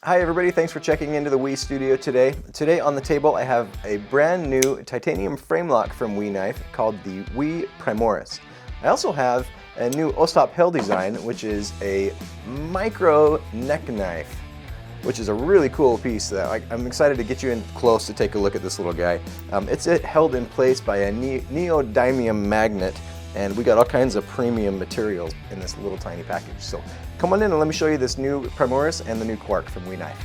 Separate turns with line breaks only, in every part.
Hi everybody, thanks for checking into the WE studio today. Today on the table I have a brand new titanium frame lock from WE knife called the WE Primoris. I also have a new Ostap Hel design, which is a micro neck knife, which is a really cool piece that I'm excited to get you in close to take a look at this little guy. It's held in place by a neodymium magnet, and we got all kinds of premium materials in this little tiny package. So come on in and let me show you this new Primoris and the new Quark from WE knife.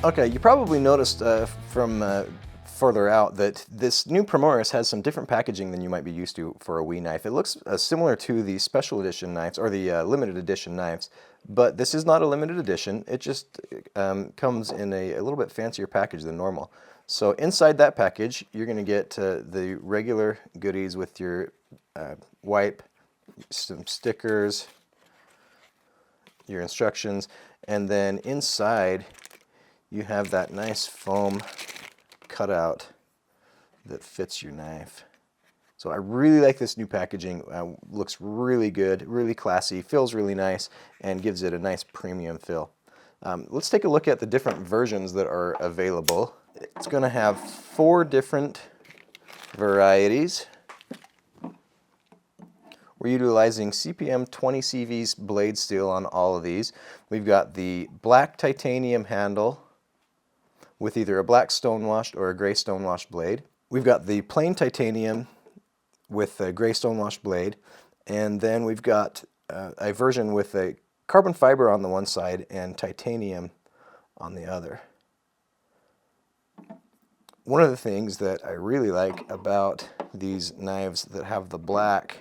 Okay, you probably noticed from further out that this new Primoris has some different packaging than you might be used to for a WE knife. It looks similar to the special edition knives or the limited edition knives, but this is not a limited edition. It just comes in a little bit fancier package than normal. So inside that package, you're going to get the regular goodies with your wipe, some stickers, your instructions, and then inside you have that nice foam cutout that fits your knife. So I really like this new packaging. Looks really good, really classy, feels really nice, and gives it a nice premium feel. Let's take a look at the different versions that are available. It's going to have 4 different varieties. We're utilizing CPM 20CV's blade steel on all of these. We've got the black titanium handle with either a black stonewashed or a gray stonewashed blade. We've got the plain titanium with a gray stonewashed blade, and then we've got a version with a carbon fiber on the one side and titanium on the other. One of the things that I really like about these knives that have the black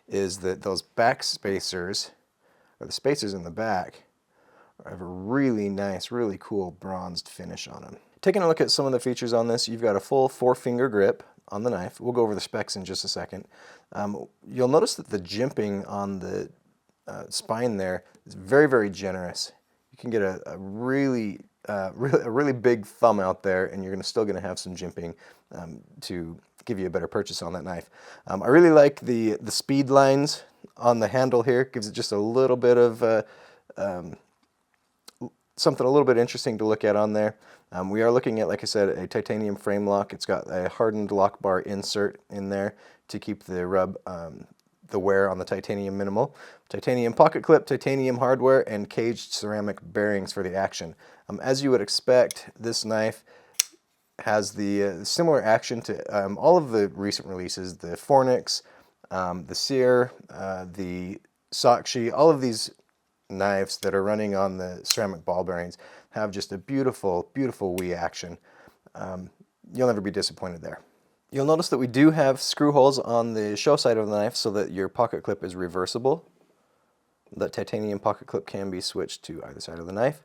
is that those back spacers, or the spacers in the back, have a really nice, really cool bronzed finish on them. Taking a look at some of the features on this, you've got a full 4-finger grip on the knife. We'll go over the specs in just a second. You'll notice that the jimping on the spine there is very, very generous. You can get a really big thumb out there, and you're still going to have some jimping to give you a better purchase on that knife. I really like the speed lines on the handle here. Gives it just a little bit of something a little bit interesting to look at on there. We are looking at, like I said, a titanium frame lock. It's got a hardened lock bar insert in there to keep the rub, the wear on the titanium minimal. Titanium pocket clip, titanium hardware, and caged ceramic bearings for the action. As you would expect, this knife has the similar action to all of the recent releases, the Fornix, the Sear, the Sakshi. All of these knives that are running on the ceramic ball bearings have just a beautiful, beautiful WE action. You'll never be disappointed there. You'll notice that we do have screw holes on the show side of the knife so that your pocket clip is reversible. That titanium pocket clip can be switched to either side of the knife.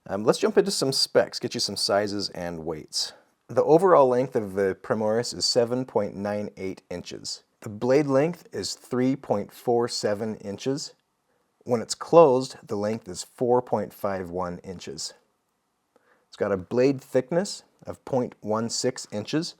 Let's jump into some specs, get you some sizes and weights. The overall length of the Primoris is 7.98 inches. The blade length is 3.47 inches. When it's closed, the length is 4.51 inches. It's got a blade thickness of 0.16 inches.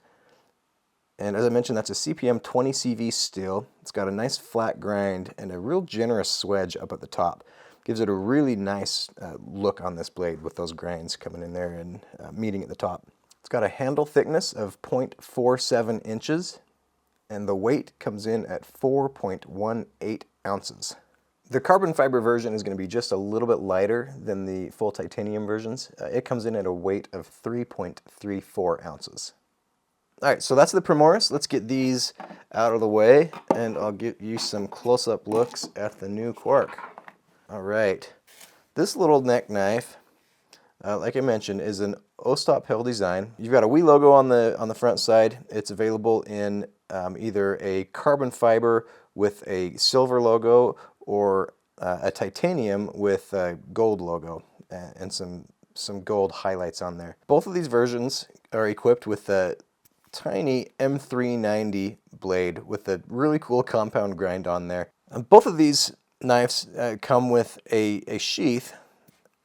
And as I mentioned, that's a CPM 20CV steel. It's got a nice flat grind and a real generous swedge up at the top. Gives it a really nice look on this blade with those grinds coming in there and meeting at the top. It's got a handle thickness of 0.47 inches, and the weight comes in at 4.18 ounces. The carbon fiber version is going to be just a little bit lighter than the full titanium versions. It comes in at a weight of 3.34 ounces. Alright, so that's the Primoris. Let's get these out of the way, and I'll give you some close-up looks at the new Quark. Alright, this little neck knife, like I mentioned, is an Ostap Hel design. You've got a WE logo on the front side. It's available in either a carbon fiber with a silver logo or a titanium with a gold logo and some gold highlights on there. Both of these versions are equipped with a tiny M390 blade with a really cool compound grind on there. Both of these knives come with a sheath,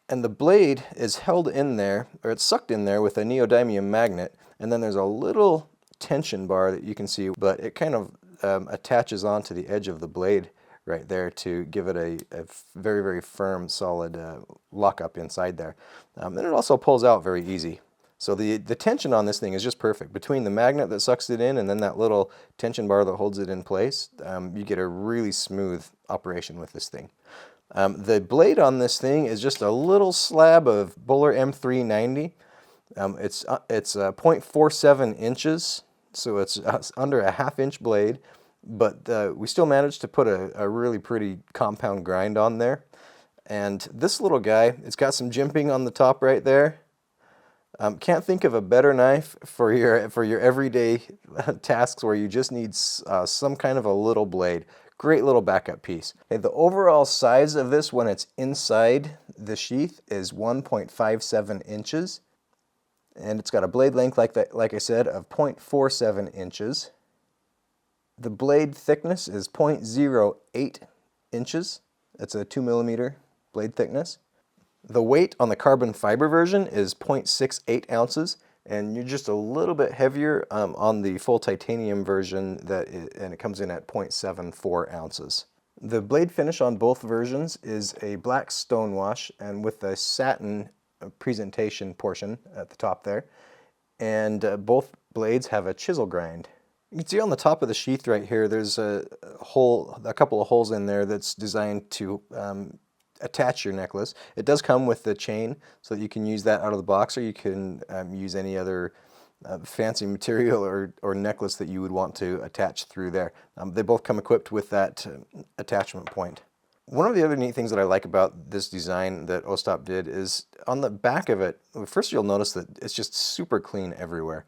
and the blade is held in there, or it's sucked in there with a neodymium magnet, and then there's a little tension bar that you can see, but it kind of attaches onto the edge of the blade right there to give it a very, very firm, solid lockup inside there. And it also pulls out very easy. So the tension on this thing is just perfect. Between the magnet that sucks it in and then that little tension bar that holds it in place, you get a really smooth operation with this thing. The blade on this thing is just a little slab of Böhler M390. It's 0.47 inches, so it's under a half-inch blade, but we still managed to put a really pretty compound grind on there. And this little guy, it's got some jimping on the top right there. Can't think of a better knife for your everyday tasks where you just need some kind of a little blade. Great little backup piece. Okay, the overall size of this when it's inside the sheath is 1.57 inches. And it's got a blade length, like I said, of 0.47 inches. The blade thickness is 0.08 inches. That's a 2 millimeter blade thickness. The weight on the carbon fiber version is 0.68 ounces, and you're just a little bit heavier on the full titanium version, and it comes in at 0.74 ounces. The blade finish on both versions is a black stonewash and with a satin presentation portion at the top there, and both blades have a chisel grind. You can see on the top of the sheath right here, there's a couple of holes in there that's designed to attach your necklace. It does come with the chain, so that you can use that out of the box, or you can use any other fancy material or necklace that you would want to attach through there. They both come equipped with that attachment point. One of the other neat things that I like about this design that Ostap did is on the back of it, first you'll notice that it's just super clean everywhere.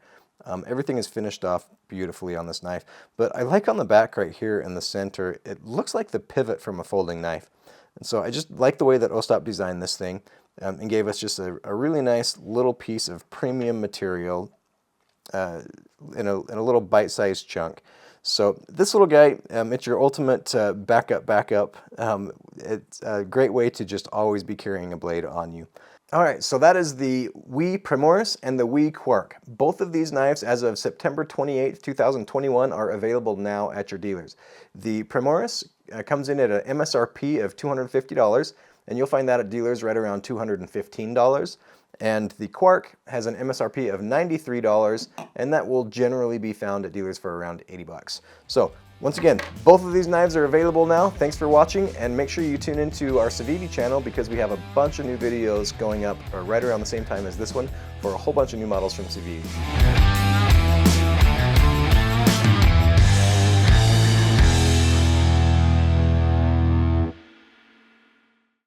Everything is finished off beautifully on this knife, but I like on the back right here in the center, it looks like the pivot from a folding knife. And so I just like the way that Ostap designed this thing and gave us just a really nice little piece of premium material in a little bite-sized chunk. So this little guy, it's your ultimate backup. It's a great way to just always be carrying a blade on you. Alright, so that is the WE Primoris and the WE Quark. Both of these knives, as of September 28th, 2021, are available now at your dealers. The Primoris comes in at an MSRP of $250, and you'll find that at dealers right around $215. And the Quark has an MSRP of $93, and that will generally be found at dealers for around 80 bucks. So, once again, both of these knives are available now. Thanks for watching, and make sure you tune into our Civivi channel because we have a bunch of new videos going up right around the same time as this one for a whole bunch of new models from Civivi.